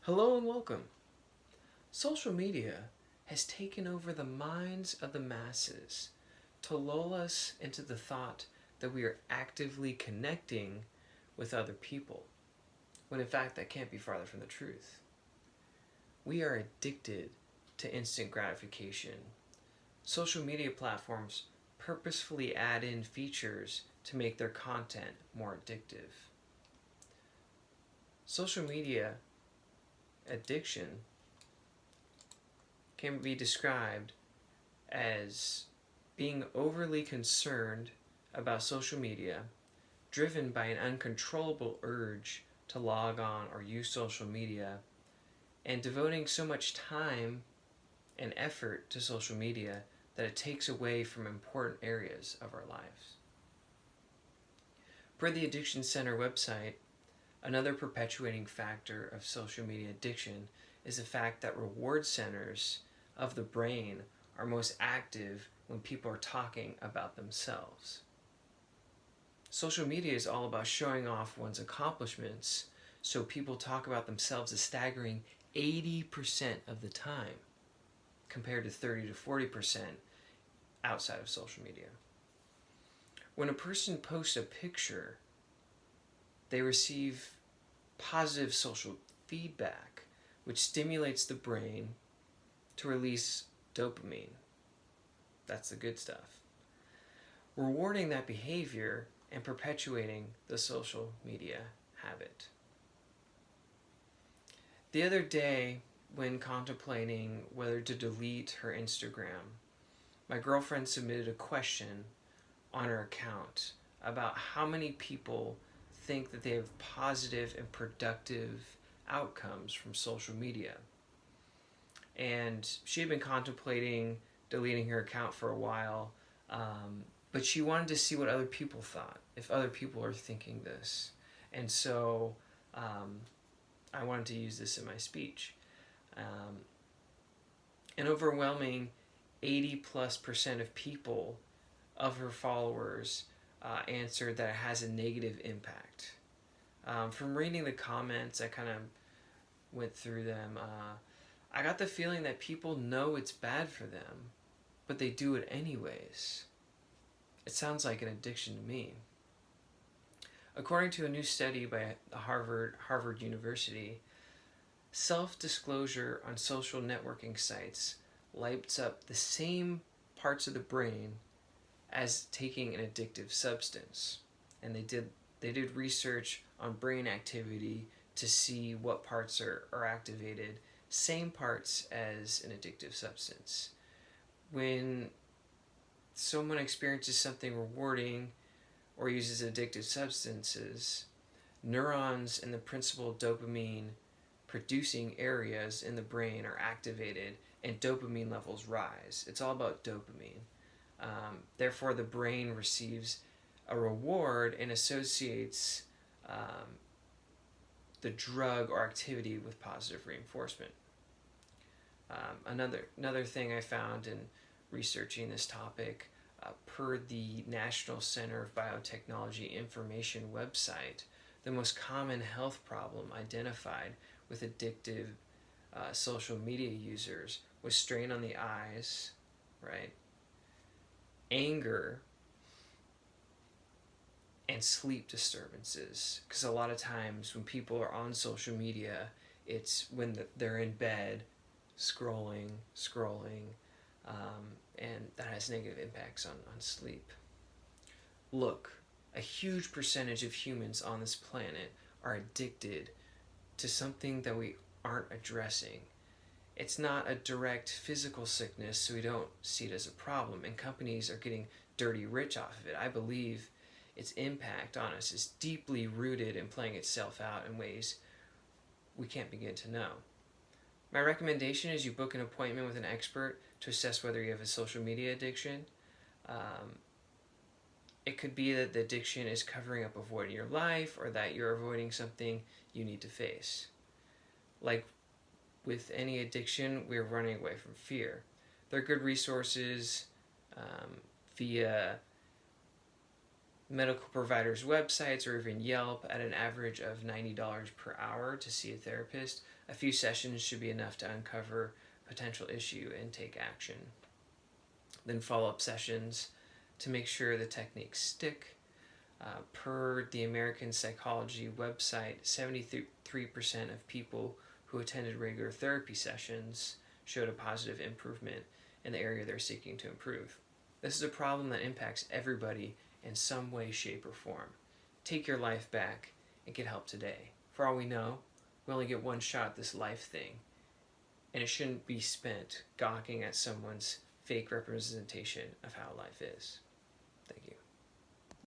Hello and welcome. Social media has taken over the minds of the masses to lull us into the thought that we are actively connecting with other people, when in fact that can't be farther from the truth. We are addicted to instant gratification. Social media platforms purposefully add in features to make their content more addictive. Social media addiction can be described as being overly concerned about social media, driven by an uncontrollable urge to log on or use social media, and devoting so much time and effort to social media that it takes away from important areas of our lives. Per the Addiction Center website, another perpetuating factor of social media addiction is the fact that reward centers of the brain are most active when people are talking about themselves. Social media is all about showing off one's accomplishments, so people talk about themselves a staggering 80% of the time, compared to 30 to 40% outside of social media. When a person posts a picture, they receive positive social feedback, which stimulates the brain to release dopamine. That's the good stuff. Rewarding that behavior and perpetuating the social media habit. The other day, when contemplating whether to delete her Instagram, my girlfriend submitted a question on her account about how many people think that they have positive and productive outcomes from social media. And she had been contemplating deleting her account for a while, but she wanted to see what other people thought, if other people are thinking this. And so I wanted to use this in my speech. An overwhelming 80+% of people, of her followers, answered that it has a negative impact. From reading the comments, I kind of went through them. I got the feeling that people know it's bad for them, but they do it anyways. It sounds like an addiction to me. According to a new study by Harvard University, self-disclosure on social networking sites lights up the same parts of the brain as taking an addictive substance. And they did research on brain activity to see what parts are activated, same parts as an addictive substance. When someone experiences something rewarding or uses addictive substances, neurons in the principal dopamine producing areas in the brain are activated and dopamine levels rise. It's all about dopamine. Therefore, the brain receives a reward and associates the drug or activity with positive reinforcement. Another thing I found in researching this topic, per the National Center of Biotechnology Information website, the most common health problem identified with addictive social media users was strain on the eyes, right? Anger, and sleep disturbances. Because a lot of times when people are on social media, it's when they're in bed scrolling, and that has negative impacts on sleep. Look, a huge percentage of humans on this planet are addicted to something that we aren't addressing. It's not a direct physical sickness, so we don't see it as a problem, and companies are getting dirty rich off of it. I believe its impact on us is deeply rooted and playing itself out in ways we can't begin to know. My recommendation is you book an appointment with an expert to assess whether you have a social media addiction. It could be that the addiction is covering up avoiding your life, or that you're avoiding something you need to face. Like with any addiction, we're running away from fear. There are good resources via Medical providers' websites or even Yelp at an average of $90 per hour to see a therapist. A few sessions should be enough to uncover potential issue and take action. Then follow-up sessions to make sure the techniques stick. Per the American Psychology website, 73% of people who attended regular therapy sessions showed a positive improvement in the area they're seeking to improve. This is a problem that impacts everybody in some way, shape, or form. Take your life back and get help today. For all we know, we only get one shot at this life thing, and it shouldn't be spent gawking at someone's fake representation of how life is.